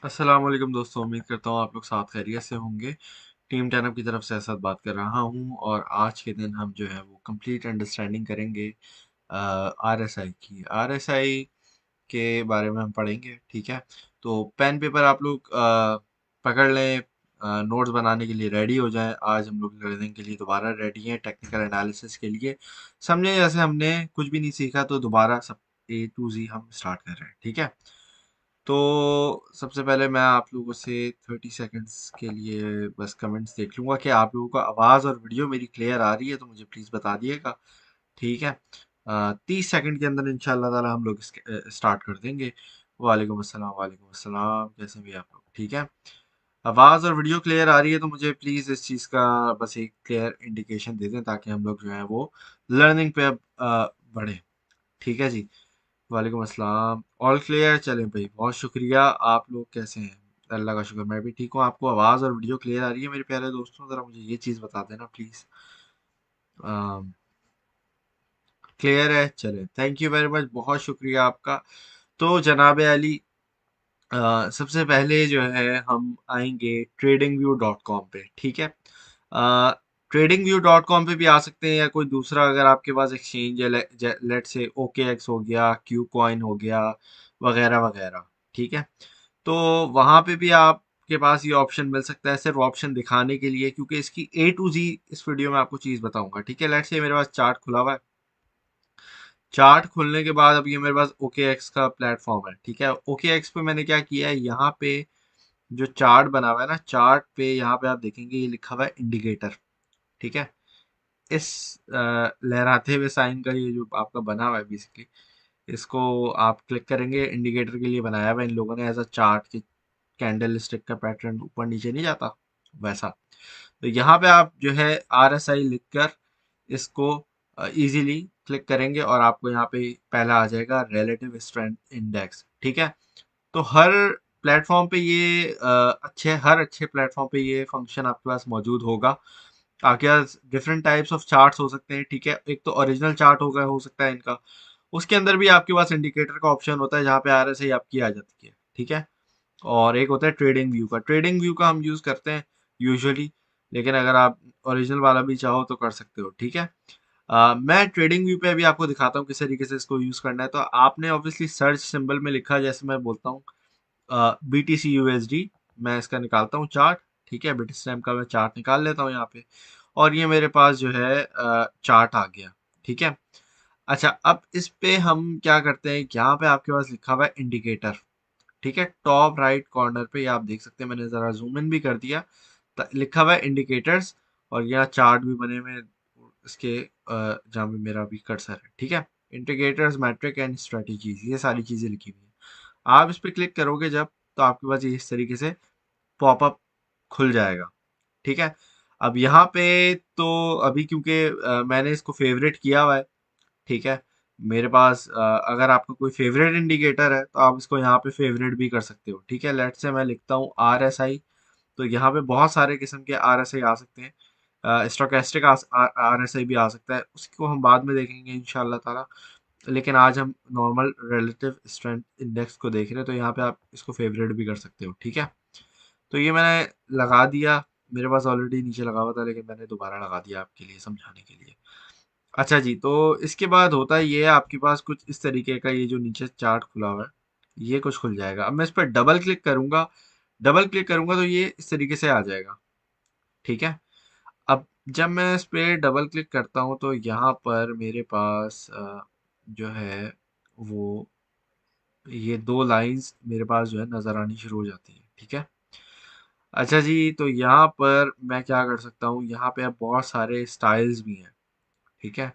अस्सलाम वालेकुम दोस्तों, उम्मीद करता हूँ आप लोग साथ खैरियत से होंगे। टीम 10 अप की तरफ से असद बात कर रहा हूँ और आज के दिन हम जो है वो कंप्लीट अंडरस्टैंडिंग करेंगे आरएसआई की। आरएसआई के बारे में हम पढ़ेंगे, ठीक है। तो पेन पेपर आप लोग पकड़ लें, नोट्स बनाने के लिए रेडी हो जाएं। आज हम लोग लर्निंग के लिए दोबारा रेडी हैं, टेक्निकल एनालिसिस के लिए। समझे जैसे हमने कुछ भी नहीं सीखा तो दोबारा सब ए टू जी हम स्टार्ट कर रहे हैं, ठीक है। तो सबसे पहले मैं आप लोगों से 30 सेकंड्स के लिए बस कमेंट्स देख लूंगा कि आप लोगों को आवाज़ और वीडियो मेरी क्लियर आ रही है, तो मुझे प्लीज़ बता दिएगा, ठीक है। 30 सेकंड के अंदर इंशाल्लाह ताला हम लोग स्टार्ट कर देंगे। वालेकुम अस्सलाम, वालेकुम अस्सलाम, कैसे भी आप लोग, ठीक है। आवाज़ और वीडियो क्लियर आ रही है तो मुझे प्लीज़ इस चीज़ का बस एक क्लियर इंडिकेशन दे दें ताकि हम लोग जो है वो लर्निंग पे अब बढ़ें, ठीक है जी। वालेकुम अस्सलाम, ऑल क्लियर। चलें भाई, बहुत शुक्रिया। आप लोग कैसे हैं? अल्लाह का शुक्र, मैं भी ठीक हूँ। आपको आवाज़ और वीडियो क्लियर आ रही है मेरे प्यारे दोस्तों? ज़रा मुझे ये चीज़ बता देना प्लीज़। क्लियर है, चलें, थैंक यू वेरी मच, बहुत शुक्रिया आपका। तो जनाब अली, सबसे पहले जो है हम आएंगे tradingview.com पे, ठीक है। tradingview.com पे भी आ सकते हैं या कोई दूसरा अगर आपके पास एक्सचेंज है, लेट से OKX हो गया, क्यू कॉइन हो गया, वगैरह वगैरह, ठीक है। तो वहाँ पे भी आपके पास ये ऑप्शन मिल सकता है, सिर्फ ऑप्शन दिखाने के लिए, क्योंकि इसकी ए टू जी इस वीडियो में आपको चीज़ बताऊंगा, ठीक है। लेट से मेरे पास चार्ट खुला हुआ है। चार्ट खुलने के बाद अब ये मेरे पास ओके एक्स का प्लेटफॉर्म है, ठीक है। ओके एक्स पे मैंने क्या किया है, यहाँ पे जो चार्ट बना हुआ है ना, चार्ट पे यहाँ पे आप देखेंगे ये लिखा हुआ है इंडिकेटर, ठीक है। इस लहराते हुए साइन का ये जो आपका बना हुआ है बेसिकली, इसको आप क्लिक करेंगे। इंडिकेटर के लिए बनाया हुआ है इन लोगों ने एज अ चार्ट, की कैंडल स्टिक का पैटर्न ऊपर नीचे नहीं जाता वैसा। तो यहाँ पे आप जो है RSI लिखकर इसको इजीली क्लिक करेंगे और आपको यहाँ पे पहला आ जाएगा रिलेटिव स्ट्रेंथ इंडेक्स, ठीक है। तो हर प्लेटफॉर्म पे ये हर अच्छे प्लेटफॉर्म पे ये फंक्शन आपके पास मौजूद होगा। आपके पास डिफरेंट टाइप्स ऑफ चार्ट्स हो सकते हैं, ठीक है। एक तो ओरिजिनल चार्ट होगा, हो सकता है इनका, उसके अंदर भी आपके पास इंडिकेटर का ऑप्शन होता है जहाँ पे RSI आपकी आ जाती है, ठीक है। और एक होता है ट्रेडिंग व्यू का। ट्रेडिंग व्यू का हम यूज़ करते हैं यूजुअली, लेकिन अगर आप ओरिजिनल वाला भी चाहो तो कर सकते हो, ठीक है। मैं ट्रेडिंग व्यू पे अभी आपको दिखाता हूँ किस तरीके से इसको यूज़ करना है। तो आपने ऑब्वियसली सर्च सिंबल में लिखा, जैसे मैं बोलता हूँ BTC USD, मैं इसका निकालता हूँ चार्ट, ठीक है। ब्रिटिश टाइम का मैं चार्ट निकाल लेता हूँ यहाँ पे, और ये मेरे पास जो है चार्ट आ गया, ठीक है। अच्छा, अब इस पे हम क्या करते हैं, यहाँ पे आपके पास लिखा हुआ है इंडिकेटर, ठीक है। टॉप राइट कॉर्नर पे ये आप देख सकते हैं, मैंने ज़रा जूम इन भी कर दिया, लिखा हुआ है इंडिकेटर्स, और यहाँ चार्ट भी बने हुए हैं इसके, जहाँ पे मेरा भी कर्सर है, ठीक है। इंडिकेटर्स, मैट्रिक एंड स्ट्रेटजीज, ये सारी चीज़ें लिखी हुई हैं। आप इस पर क्लिक करोगे जब, तो आपके पास ये इस तरीके से पॉपअप खुल जाएगा, ठीक है। अब यहाँ पे तो अभी क्योंकि मैंने इसको फेवरेट किया हुआ है, ठीक है। मेरे पास अगर आपका कोई फेवरेट इंडिकेटर है तो आप इसको यहाँ पे फेवरेट भी कर सकते हो, ठीक है। लेट से मैं लिखता हूँ RSI, तो यहाँ पे बहुत सारे किस्म के RSI आ सकते हैं। स्टोकेस्टिक RSI भी आ सकता है, उसको हम बाद में देखेंगे इंशाल्लाह ताला। लेकिन आज हम नॉर्मल रिलेटिव स्ट्रेंथ इंडेक्स को देख रहे हैं, तो यहाँ पे आप इसको फेवरेट भी कर सकते हो, ठीक है। तो ये मैंने लगा दिया, मेरे पास ऑलरेडी नीचे लगा हुआ था, लेकिन मैंने दोबारा लगा दिया आपके लिए समझाने के लिए। अच्छा जी, तो इसके बाद होता है ये, आपके पास कुछ इस तरीके का ये जो नीचे चार्ट खुला हुआ है, ये कुछ खुल जाएगा। अब मैं इस पर डबल क्लिक करूंगा, डबल क्लिक करूंगा तो ये इस तरीके से आ जाएगा, ठीक है। अब जब मैं इस पे डबल क्लिक करता हूँ तो यहाँ पर मेरे पास जो है वो ये दो लाइंस मेरे पास जो है नज़र आनी शुरू हो जाती है, ठीक है। अच्छा जी, तो यहाँ पर मैं क्या कर सकता हूँ, यहाँ पे अब बहुत सारे स्टाइल्स भी हैं, ठीक है।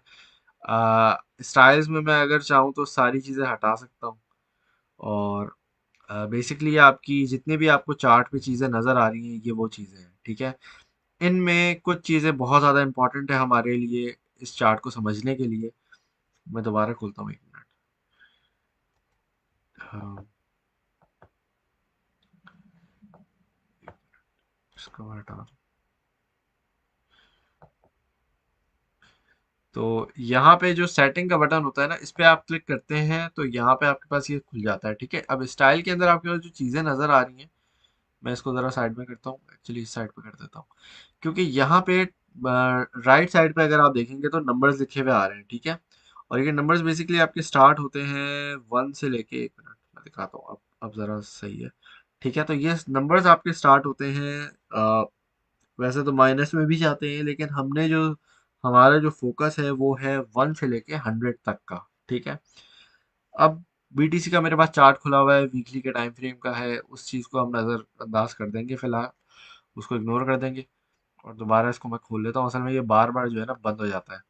स्टाइल्स में मैं अगर चाहूँ तो सारी चीज़ें हटा सकता हूँ, और बेसिकली आपकी जितनी भी आपको चार्ट पे चीज़ें नज़र आ रही हैं, ये वो चीज़ें हैं, ठीक है। इनमें कुछ चीज़ें बहुत ज़्यादा इंपॉर्टेंट है हमारे लिए इस चार्ट को समझने के लिए। मैं दोबारा खोलता हूँ, एक मिनट। हाँ, इसको हटा दूँ। तो यहाँ पे जो सेटिंग का बटन होता है ना, इस पे आप क्लिक करते हैं तो यहाँ पे आपके पास ये खुल जाता है, ठीक है। अब स्टाइल के अंदर आपके पास जो चीज़ें नज़र आ रही हैं, मैं इसको ज़रा साइड में करता हूँ, एक्चुअली इस साइड पे कर देता हूँ, क्योंकि यहाँ पे राइट साइड पे अगर आप देखेंगे तो नंबर्स लिखे हुए आ रहे हैं, ठीक है। और ये नंबर्स बेसिकली आपके स्टार्ट होते हैं 1 से लेके, एक मिनट मैं दिखाता हूँ, अब ज़रा सही है, ठीक है। तो ये नंबर्स आपके स्टार्ट होते हैं, वैसे तो माइनस में भी जाते हैं, लेकिन हमने जो हमारा जो फोकस है वो है 1 से लेके 100 तक का, ठीक है। अब बीटीसी का मेरे पास चार्ट खुला हुआ है, वीकली के टाइम फ्रेम का है, उस चीज़ को हम नज़रअंदाज कर देंगे फिलहाल, उसको इग्नोर कर देंगे। और दोबारा इसको मैं खोल लेता हूँ, असल में ये बार बार जो है ना बंद हो जाता है।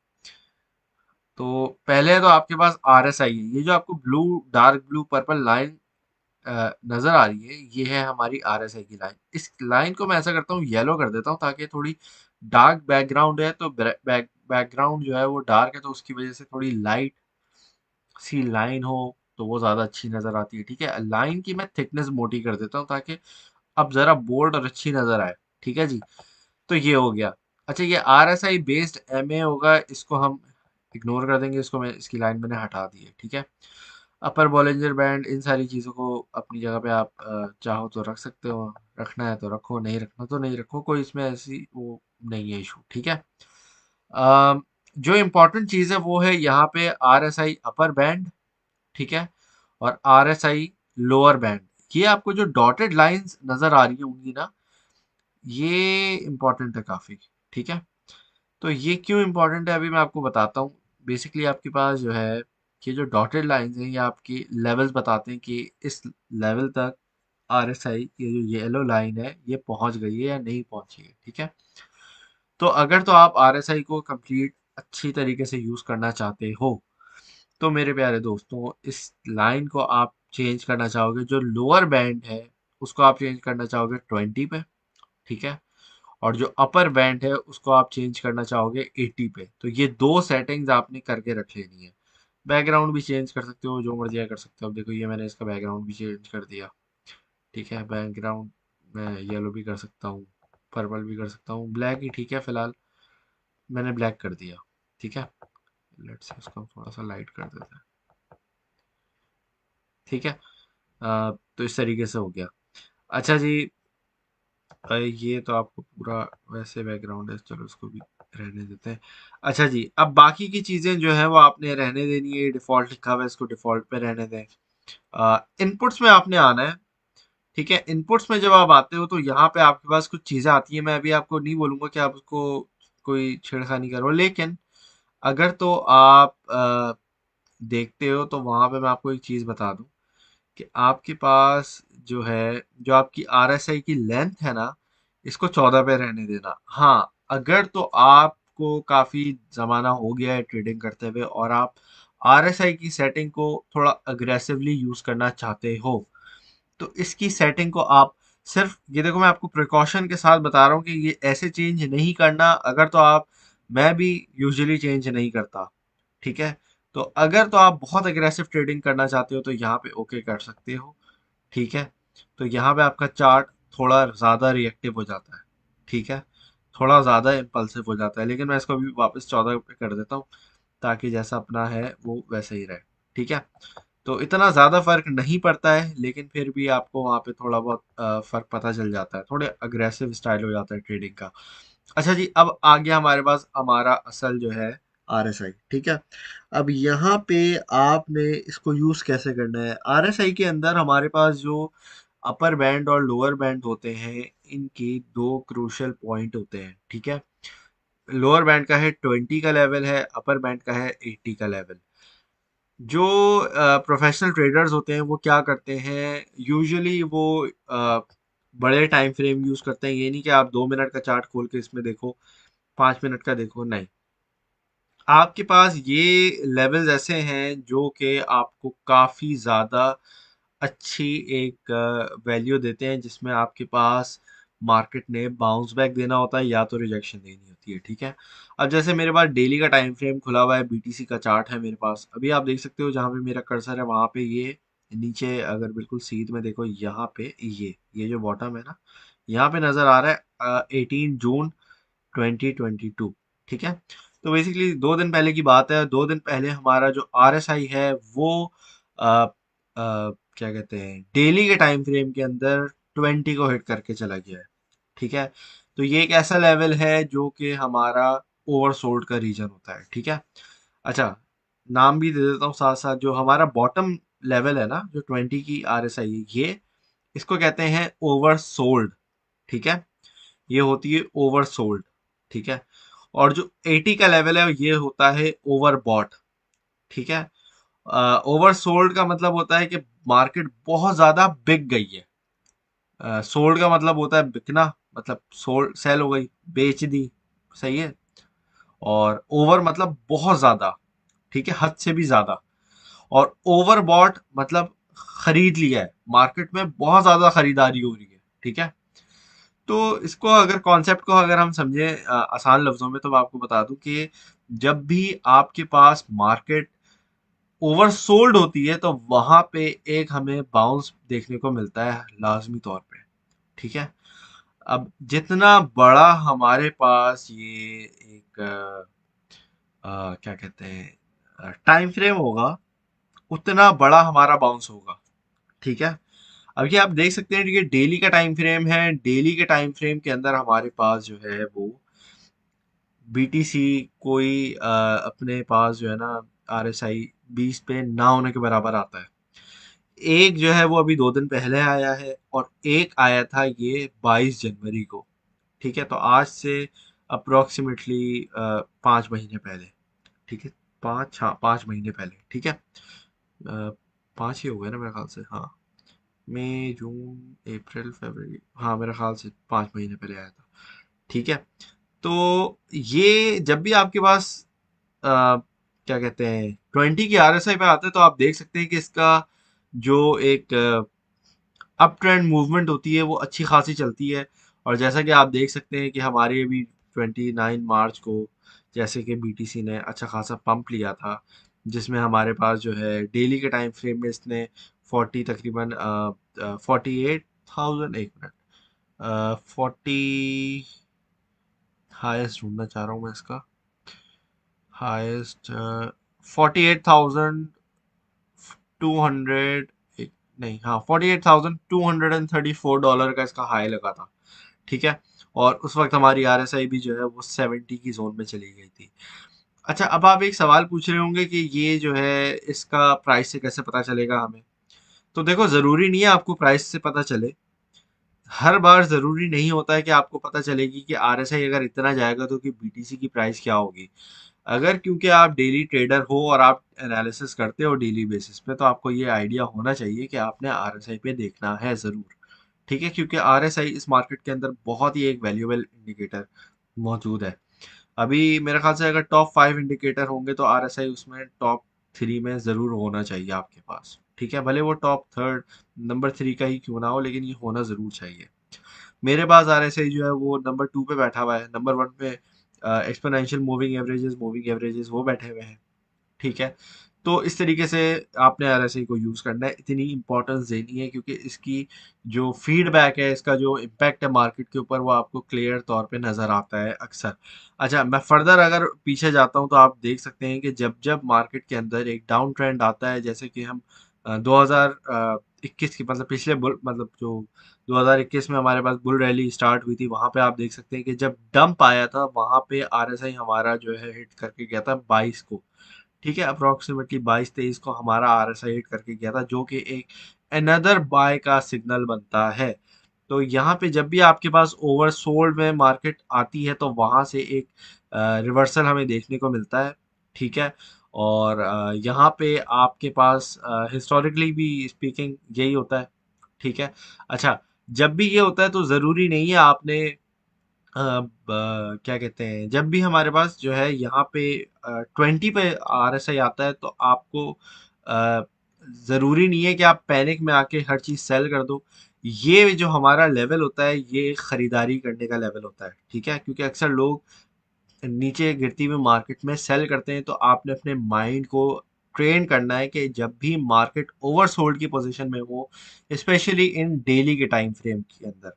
तो पहले तो आपके पास आर एस आई है, ये जो आपको blue, dark blue purple line नजर आ रही है, ये है हमारी आर एस आई की लाइन। इस लाइन को मैं ऐसा करता हूँ येलो कर देता हूँ, ताकि थोड़ी डार्क बैकग्राउंड है, तो बैकग्राउंड जो है वो डार्क है, तो उसकी वजह से थोड़ी लाइट सी लाइन हो तो वो ज़्यादा अच्छी नज़र आती है, ठीक है। लाइन की मैं थिकनेस मोटी कर देता हूँ, ताकि अब ज़रा बोल्ड और अच्छी नज़र आए, ठीक है जी। तो ये हो गया। अच्छा, ये R S I based M A होगा, इसको हम इग्नोर कर देंगे, इसको मैं, इसकी लाइन मैंने हटा दी है, ठीक है। अपर बॉलिंजर बैंड, इन सारी चीज़ों को अपनी जगह पे आप चाहो तो रख सकते हो, रखना है तो रखो, नहीं रखना तो नहीं रखो, कोई इसमें ऐसी वो नहीं है इशू, ठीक है। जो इम्पोर्टेंट चीज़ है वो है यहाँ पे are S I upper band, ठीक है, और are S I lower band. ये आपको जो डॉटेड लाइंस नज़र आ रही होंगी ना, ये इम्पोर्टेंट है काफ़ी, ठीक है। तो ये क्यों इम्पोर्टेंट है अभी मैं आपको बताता हूँ। बेसिकली आपके पास जो है, ये जो डॉटेड लाइंस हैं, ये आपकी लेवल्स बताते हैं कि इस लेवल तक आरएसआई, ये जो येलो लाइन है, ये पहुंच गई है या नहीं पहुंची है, ठीक है। तो अगर तो आप आरएसआई को कंप्लीट अच्छी तरीके से यूज़ करना चाहते हो, तो मेरे प्यारे दोस्तों, इस लाइन को आप चेंज करना चाहोगे, जो लोअर बैंड है उसको आप चेंज करना चाहोगे 20 पे, ठीक है। और जो अपर बैंड है उसको आप चेंज करना चाहोगे 80 पे। तो ये दो सेटिंग्स आपने करके रख लेनी है। बैकग्राउंड भी चेंज कर सकते हो, जो मर्जी कर सकते हो। अब देखो, ये मैंने इसका बैकग्राउंड भी चेंज कर दिया, ठीक है। बैकग्राउंड मैं येलो भी कर सकता हूँ, पर्पल भी कर सकता हूँ, ब्लैक ही ठीक है फिलहाल, मैंने ब्लैक कर दिया, ठीक है। लेट्स इसको हम थोड़ा सा लाइट कर देते हैं, ठीक है। तो इस तरीके से हो गया। अच्छा जी, ये तो आपको पूरा वैसे बैकग्राउंड है, चलो इसको भी रहने देते हैं। अच्छा जी, अब बाकी की चीज़ें जो है वो आपने रहने देनी है, डिफ़ॉल्ट लिखा हुआ है, इसको डिफ़ॉल्ट पे रहने दें। इनपुट्स में आपने आना है, ठीक है। इनपुट्स में जब आप आते हो तो यहाँ पे आपके पास कुछ चीज़ें आती हैं, मैं अभी आपको नहीं बोलूँगा कि आप उसको कोई छेड़खानी करो, लेकिन अगर तो आप देखते हो तो वहाँ पे मैं आपको एक चीज़ बता दूँ कि आपके पास जो है, जो आपकी आरएसआई की लेंथ है ना, इसको 14 पे रहने देना। हाँ, अगर तो आपको काफ़ी ज़माना हो गया है ट्रेडिंग करते हुए, और आप आरएसआई की सेटिंग को थोड़ा अग्रेसिवली यूज़ करना चाहते हो, तो इसकी सेटिंग को आप सिर्फ, ये देखो मैं आपको प्रिकॉशन के साथ बता रहा हूँ कि ये ऐसे चेंज नहीं करना। अगर तो आप, मैं भी यूजुअली चेंज नहीं करता, ठीक है। तो अगर तो आप बहुत अग्रेसिव ट्रेडिंग करना चाहते हो तो यहाँ पे ओके कर सकते हो, ठीक है। तो यहाँ पे आपका चार्ट थोड़ा ज़्यादा रिएक्टिव हो जाता है, ठीक है, थोड़ा ज़्यादा इम्पल्सिव हो जाता है, लेकिन मैं इसको अभी वापस 14 पे कर देता हूँ, ताकि जैसा अपना है वो वैसा ही रहे, ठीक है। तो इतना ज़्यादा फर्क नहीं पड़ता है, लेकिन फिर भी आपको वहाँ पे थोड़ा बहुत फर्क पता चल जाता है, थोड़े अग्रेसिव स्टाइल हो जाता है ट्रेडिंग का। अच्छा जी, अब आ गया हमारे पास हमारा असल जो है आरएसआई, ठीक है। अब यहाँ पे आपने इसको यूज़ कैसे करना है। आरएसआई के अंदर हमारे पास जो अपर बैंड और लोअर बैंड होते हैं, इनके दो क्रूशियल पॉइंट होते हैं, ठीक है। लोअर बैंड का है 20 का लेवल है, अपर बैंड का है 80 का लेवल। जो प्रोफेशनल ट्रेडर्स होते हैं वो क्या करते हैं, यूजुअली वो बड़े टाइम फ्रेम यूज़ करते हैं। ये नहीं कि आप 2 मिनट का चार्ट खोल के इसमें देखो, 5 मिनट का देखो, नहीं। आपके पास ये लेवल्स ऐसे हैं जो कि आपको काफ़ी ज़्यादा अच्छी एक वैल्यू देते हैं, जिसमें आपके पास मार्केट ने बाउंस बैक देना होता है या तो रिजेक्शन देनी होती है, ठीक है। अब जैसे मेरे पास डेली का टाइम फ्रेम खुला हुआ है, बीटीसी का चार्ट है मेरे पास, अभी आप देख सकते हो जहाँ पे मेरा कर्सर है वहाँ पे ये नीचे, अगर बिल्कुल सीध में देखो यहाँ पे ये जो बॉटम है ना, यहाँ पे नज़र आ रहा है 18 जून 2022, ठीक है। तो बेसिकली 2 दिन पहले की बात है, 2 दिन पहले हमारा जो आरएसआई है वो क्या कहते हैं, डेली के टाइम फ्रेम के अंदर 20 को हिट करके चला गया है। ठीक है, तो ये एक ऐसा लेवल है जो कि हमारा ओवरसोल्ड का रीजन होता है। ठीक है, अच्छा, नाम भी दे देता हूँ साथ साथ। जो हमारा बॉटम लेवल है ना, जो 20 की RSI है, ये इसको कहते हैं ओवरसोल्ड। ठीक है, ये होती है ओवरसोल्ड। ठीक है, और जो 80 का लेवल है ये होता है ओवरबॉट। ठीक है, ओवरसोल्ड का मतलब होता है कि मार्केट बहुत ज्यादा बिक गई है। सोल्ड का मतलब होता है बिकना, मतलब सोल्ड सेल हो गई, बेच दी। सही है, और ओवर मतलब बहुत ज्यादा। ठीक है, हद से भी ज्यादा। और ओवरबॉट मतलब खरीद लिया है, मार्केट में बहुत ज्यादा खरीदारी हो रही है। ठीक है, तो इसको अगर कॉन्सेप्ट को अगर हम समझे आसान लफ्जों में, तो मैं आपको बता दूं कि जब भी आपके पास मार्केट ओवरसोल्ड होती है तो वहां पे एक हमें बाउंस देखने को मिलता है लाजमी तौर पे। ठीक है, अब जितना बड़ा हमारे पास ये एक क्या कहते हैं टाइम फ्रेम होगा, उतना बड़ा हमारा बाउंस होगा। ठीक है, अब ये आप देख सकते हैं कि ये डेली का टाइम फ्रेम है। डेली के टाइम फ्रेम के अंदर हमारे पास जो है वो BTC कोई अपने पास जो है ना RSI 20 पे ना होने के बराबर आता है। एक जो है वो अभी 2 दिन पहले आया है, और एक आया था ये 22 जनवरी को। ठीक है, तो आज से अप्रोक्सीमेटली 5 महीने पहले। ठीक है, 5 महीने पहले। ठीक है, 5 ही हो गए ना मेरे ख्याल से। हाँ, मई जून अप्रैल फरवरी, हाँ मेरे ख्याल से 5 महीने पहले आया था। ठीक है, तो ये जब भी आपके पास क्या कहते हैं 20 की RSI पे आते हैं, तो आप देख सकते हैं कि इसका जो एक अप ट्रेंड मूवमेंट होती है वो अच्छी खासी चलती है। और जैसा कि आप देख सकते हैं कि हमारे अभी 29 मार्च को जैसे कि BTC ने अच्छा खासा पंप लिया था, जिसमें हमारे पास जो है डेली के टाइम फ्रेम में इसने 40 तकरीबन 48,000, एक मिनट, हाईएस्ट ढूंढना चाह रहा हूँ मैं इसका। हाईएस्ट 48,200, एक नहीं, हाँ, $48,234 का इसका हाई लगा था। ठीक है, और उस वक्त हमारी RSI भी जो है वो 70 की जोन में चली गई थी। अच्छा, अब आप एक सवाल पूछ रहे होंगे कि ये जो है इसका प्राइस से कैसे पता चलेगा हमें। तो देखो, जरूरी नहीं है आपको प्राइस से पता चले। हर बार जरूरी नहीं होता है कि आपको पता चलेगी कि RSI अगर इतना जाएगा तो कि BTC की प्राइस क्या होगी। अगर क्योंकि आप डेली ट्रेडर हो और आप एनालिसिस करते हो डेली बेसिस पे, तो आपको ये आइडिया होना चाहिए कि आपने RSI पे देखना है ज़रूर। ठीक है, क्योंकि RSI इस मार्केट के अंदर बहुत ही एक वैल्यूएबल इंडिकेटर मौजूद है। अभी मेरे ख्याल से अगर टॉप 5 इंडिकेटर होंगे तो RSI उसमें टॉप 3 में ज़रूर होना चाहिए आपके पास। ठीक है, भले वो टॉप थर्ड, नंबर 3 का ही क्यों ना हो, लेकिन ये होना ज़रूर चाहिए। मेरे पास RSI जो है वो नंबर 2 पे बैठा हुआ है। नंबर 1 पे एक्सपोनेंशियल मूविंग एवरेजेस वो बैठे हुए हैं। ठीक है, तो इस तरीके से आपने RSI को यूज़ करना है, इतनी इंपॉर्टेंस देनी है, क्योंकि इसकी जो फीडबैक है, इसका जो इम्पैक्ट है मार्केट के ऊपर, वो आपको क्लियर तौर पे नज़र आता है अक्सर। अच्छा, मैं फर्दर अगर पीछे जाता हूँ तो आप देख सकते हैं कि जब जब मार्केट के अंदर एक डाउन ट्रेंड आता है, जैसे कि हम 2021 की, मतलब पिछले बुल मतलब जो 2021 में हमारे पास बुल रैली स्टार्ट हुई थी, वहां पे आप देख सकते हैं कि जब डंप आया था वहां पे RSI हमारा जो है हिट करके गया था 22 को। ठीक है, अप्रोक्सीमेटली 22-23 को हमारा RSI हिट करके गया था, जो कि एक अनदर बाय का सिग्नल बनता है। तो यहाँ पे जब भी आपके पास ओवरसोल्ड में मार्केट आती है तो वहां से एक रिवर्सल हमें देखने को मिलता है। ठीक है, और यहाँ पे आपके पास हिस्टोरिकली भी स्पीकिंग यही होता है। ठीक है, अच्छा, जब भी ये होता है तो ज़रूरी नहीं है आपने क्या कहते हैं, जब भी हमारे पास जो है यहाँ पे 20 पे RSI आता है, तो आपको अ, ज़रूरी नहीं है कि आप पैनिक में आके हर चीज़ सेल कर दो। ये जो हमारा लेवल होता है ये खरीदारी करने का लेवल होता है। ठीक है, क्योंकि अक्सर लोग नीचे गिरती हुई मार्केट में सेल करते हैं, तो आपने अपने माइंड को ट्रेन करना है कि जब भी मार्केट ओवरसोल्ड की पोजीशन में हो, स्पेशली इन डेली के टाइम फ्रेम के अंदर।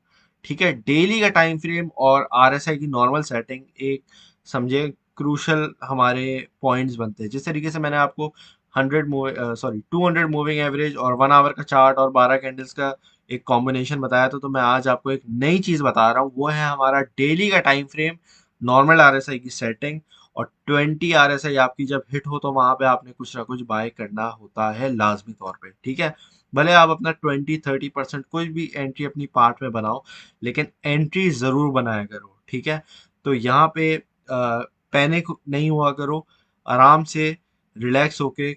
ठीक है, डेली का टाइम फ्रेम और RSI की नॉर्मल सेटिंग एक समझे क्रूशल हमारे पॉइंट्स बनते हैं। जिस तरीके से मैंने आपको 200 मूविंग एवरेज और 1 आवर का चार्ट और 12 कैंडल्स का एक कॉम्बिनेशन बताया था, तो मैं आज आपको एक नई चीज़ बता रहा हूँ, वो है हमारा डेली का टाइम फ्रेम, नॉर्मल आरएसआई की सेटिंग, और 20 आरएसआई आपकी जब हिट हो तो वहां पे आपने कुछ ना कुछ बाय करना होता है लाजमी तौर पे, ठीक है। भले आप अपना 20-30% कोई भी एंट्री अपनी पार्ट में बनाओ, लेकिन एंट्री जरूर बनाया करो, ठीक है। तो यहाँ पे पैनिक नहीं हुआ करो, आराम से रिलैक्स होके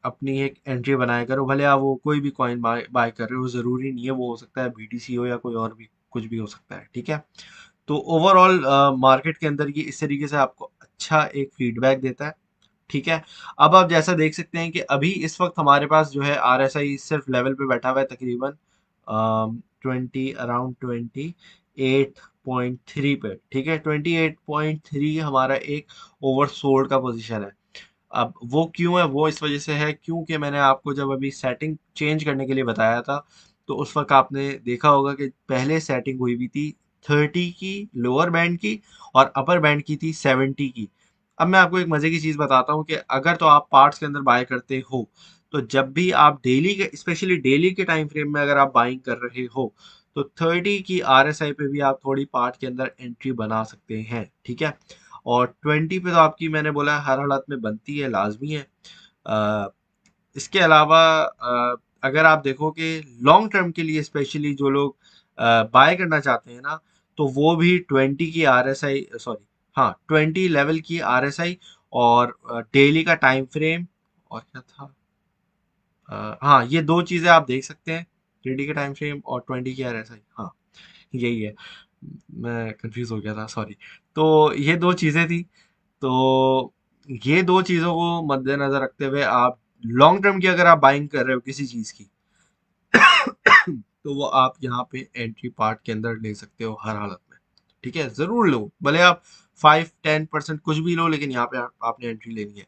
अपनी एक एंट्री बनाया करो। भले आप वो कोई भी कॉइन बाय बाय कर रहे हो, जरूरी नहीं है वो, हो सकता है बीटीसी हो या कोई और भी कुछ भी हो सकता है, ठीक है। तो ओवरऑल मार्केट के अंदर ये इस तरीके से आपको अच्छा एक फीडबैक देता है, ठीक है। अब आप जैसा देख सकते हैं कि अभी इस वक्त हमारे पास जो है आरएसआई सिर्फ लेवल पे बैठा हुआ है, तकरीबन 28.3 पे, ठीक है। 28.3 हमारा एक ओवरसोल्ड का पोजीशन है। अब वो क्यों है, वो इस वजह से है क्योंकि मैंने आपको जब अभी सेटिंग चेंज करने के लिए बताया था, तो उस वक्त आपने देखा होगा कि पहले सेटिंग हुई हुई थी 30 की लोअर बैंड की, और अपर बैंड की थी 70 की। अब मैं आपको एक मजे की चीज बताता हूँ कि अगर तो आप पार्ट्स के अंदर बाय करते हो, तो जब भी आप डेली के, स्पेशली डेली के टाइम फ्रेम में अगर आप बाइंग कर रहे हो, तो 30 की आरएसआई पे भी आप थोड़ी पार्ट के अंदर एंट्री बना सकते हैं, ठीक है। और 20 पे तो आपकी, मैंने बोला, हर हालत में बनती है, लाजमी है। अ, इसके अलावा अगर आप देखो कि लॉन्ग टर्म के लिए स्पेशली जो लोग बाय करना चाहते हैं ना, तो वो भी 20 की आरएसआई, सॉरी, हाँ, 20 लेवल की आरएसआई, और डेली का टाइम फ्रेम, और क्या था, हाँ, ये दो चीजें आप देख सकते हैं, 20 का टाइम फ्रेम और 20 की आरएसआई, हाँ, यही है। मैं कंफ्यूज हो गया था, सॉरी। तो ये दो चीजें थी। तो ये दो चीजों को मद्देनजर रखते हुए आप लॉन्ग टर्म की अगर आप बाइंग कर रहे हो किसी चीज की, तो वो आप यहाँ पे एंट्री पार्ट के अंदर ले सकते हो हर हालत में, ठीक है। जरूर लो, भले आप 5-10% कुछ भी लो, लेकिन यहाँ पे आपने एंट्री लेनी है।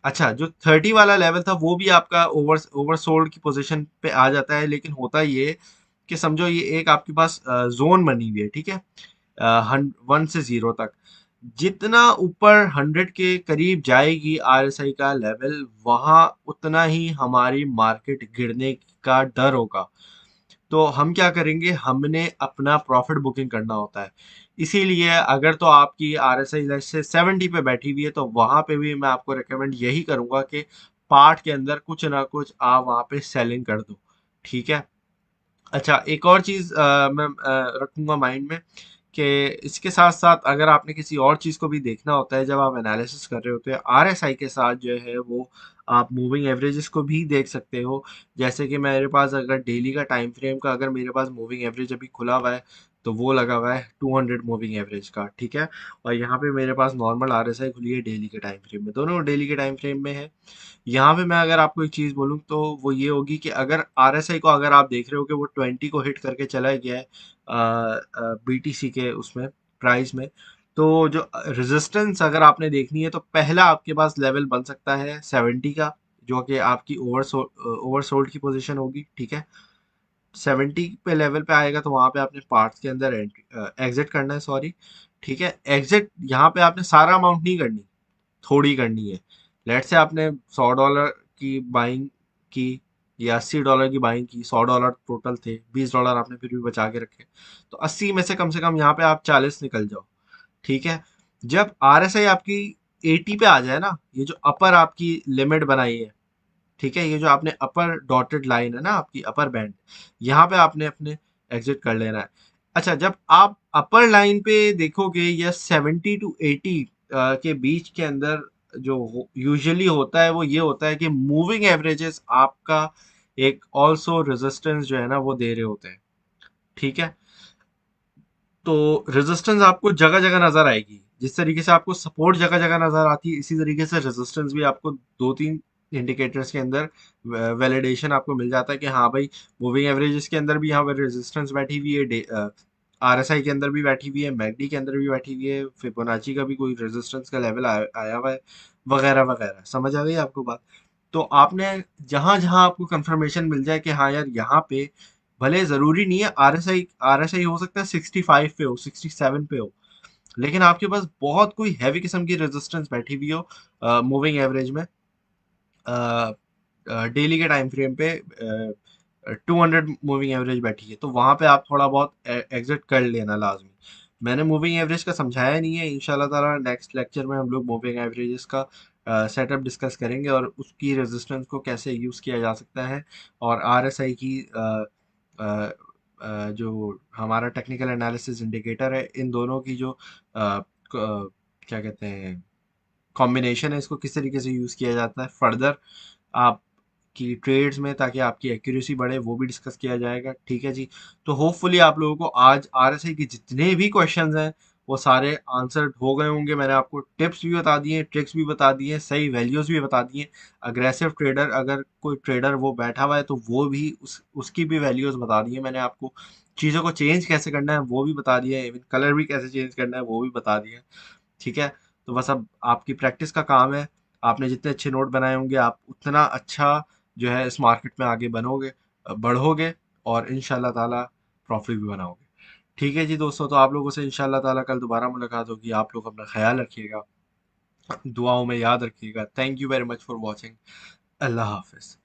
अच्छा, जो 30 वाला लेवल था वो भी आपका ओवरसोल्ड की पोजीशन पे आ जाता है, लेकिन होता ये कि समझो ये एक आपके पास जोन बनी हुई है, ठीक है। 1 से 0 तक, जितना ऊपर 100 के करीब जाएगी आरएसआई का लेवल, वहां उतना ही हमारी मार्केट गिरने का डर होगा। तो हम क्या करेंगे, हमने अपना प्रॉफिट बुकिंग करना होता है। इसीलिए अगर तो आपकी आरएसआई से 70 पे बैठी हुई है, तो वहां पे भी मैं आपको रिकमेंड यही करूंगा कि पार्ट के अंदर कुछ ना कुछ आप वहां पे सेलिंग कर दो, ठीक है। अच्छा, एक और चीज मैं रखूंगा माइंड में, कि इसके साथ साथ अगर आपने किसी और चीज को भी देखना होता है जब आप एनालिसिस कर रहे होते हैं, आरएसआई के साथ जो है वो आप मूविंग एवरेजेस को भी देख सकते हो। जैसे कि मेरे पास अगर डेली का टाइम फ्रेम का, अगर मेरे पास मूविंग एवरेज अभी खुला हुआ है, तो वो लगा हुआ है 200 मूविंग एवरेज का, ठीक है। और यहाँ पे मेरे पास नॉर्मल आरएसआई खुली है डेली के टाइम फ्रेम में, दोनों डेली के टाइम फ्रेम में है। यहाँ पे मैं अगर आपको एक चीज बोलूँ तो वो ये होगी कि अगर आरएसआई को अगर आप देख रहे हो कि वो 20 को हिट करके चला गया है बीटीसी के उसमें, प्राइस में, तो जो रेजिस्टेंस अगर आपने देखनी है, तो पहला आपके पास लेवल बन सकता है 70 का, जो कि आपकी ओवरसोल्ड की पोजीशन होगी, ठीक है। 70 पे लेवल पे आएगा तो वहां पे आपने पार्ट्स के अंदर एग्जिट करना है, सॉरी, ठीक है। एग्जिट यहाँ पे आपने सारा अमाउंट नहीं करनी, थोड़ी करनी है। लेट से आपने $100 की बाइंग की, या $80 की बाइंग की, $100 टोटल थे, $20 आपने फिर भी बचा के रखे, तो 80 में से कम यहाँ पे आप 40 निकल जाओ, ठीक है। जब आरएसआई आपकी 80 पे आ जाए ना, ये जो अपर आपकी लिमिट बनाई है, ठीक है, ये जो आपने अपर डॉटेड लाइन है ना आपकी अपर बैंड, यहाँ पे आपने अपने एग्जिट कर लेना है। अच्छा, जब आप अपर लाइन पे देखोगे, या 70 to 80 के बीच के अंदर जो यूजुअली होता है वो ये होता है कि मूविंग एवरेजेस आपका एक ऑल्सो रेजिस्टेंस जो है ना वो दे रहे होते हैं, ठीक है। तो रेजिस्टेंस आपको जगह जगह नजर आएगी, जिस तरीके से आपको सपोर्ट जगह जगह नजर आती है, इसी तरीके से रेजिस्टेंस भी आपको 2-3 इंडिकेटर्स के अंदर वैलिडेशन आपको मिल जाता है कि हाँ भाई, मूविंग एवरेजेस के अंदर भी यहाँ पर रेजिस्टेंस बैठी हुई है, आरएसआई के अंदर भी बैठी हुई है, मैकडी के अंदर भी बैठी हुई है, फिबोनाची का भी कोई रेजिस्टेंस का लेवल आया हुआ है, वगैरह वगैरह। समझ आ गई आपको बात? तो आपने जहां जहां आपको कंफर्मेशन मिल जाए कि हाँ यार, यहाँ पे भले जरूरी नहीं है आरएसआई, आरएसआई हो सकता है 65 पे हो, 67 पे हो, लेकिन आपके पास बहुत कोई हैवी किस्म की रेजिस्टेंस बैठी हुई हो मूविंग एवरेज में, डेली के टाइम फ्रेम पे, 200 मूविंग एवरेज बैठी है, तो वहां पे आप थोड़ा बहुत एग्जिट कर लेना लाजमी। मैंने मूविंग एवरेज का समझाया नहीं है, इंशाल्लाह ताला नेक्स्ट लेक्चर में हम लोग मूविंग एवरेजेस का सेटअप डिस्कस करेंगे और उसकी रेजिस्टेंस को कैसे यूज़ किया जा सकता है, और आरएसआई की जो हमारा टेक्निकल एनालिसिस इंडिकेटर है, इन दोनों की जो क्या कहते हैं कॉम्बिनेशन है, इसको किस तरीके से यूज़ किया जाता है फर्दर आपकी ट्रेड्स में, ताकि आपकी एक्यूरेसी बढ़े, वो भी डिस्कस किया जाएगा। ठीक है जी। तो होपफुली आप लोगों को आज आरएसआई के जितने भी क्वेश्चंस हैं वो सारे आंसर्ड हो गए होंगे। मैंने आपको टिप्स भी बता दिए, ट्रिक्स भी बता दिए, सही वैल्यूज भी बता दिए। अग्रेसिव ट्रेडर, अगर कोई ट्रेडर वो बैठा हुआ है तो वो भी उसकी भी वैल्यूज बता दी है मैंने आपको। चीज़ों को चेंज कैसे करना है वो भी बता दिया है, इवन कलर भी कैसे चेंज करना है वो भी बता दिया है। ठीक है। तो बस अब आपकी प्रैक्टिस का काम है। आपने जितने अच्छे नोट बनाए होंगे आप उतना अच्छा जो है इस मार्केट में आगे बनोगे, बढ़ोगे, और इंशाल्लाह ताला प्रॉफिट भी बनाओगे। ठीक है जी दोस्तों, तो आप लोगों से इंशाल्लाह ताला कल दोबारा मुलाकात होगी। आप लोग अपना ख्याल रखिएगा, दुआओं में याद रखिएगा। Thank you very much for watching. Allah Hafiz.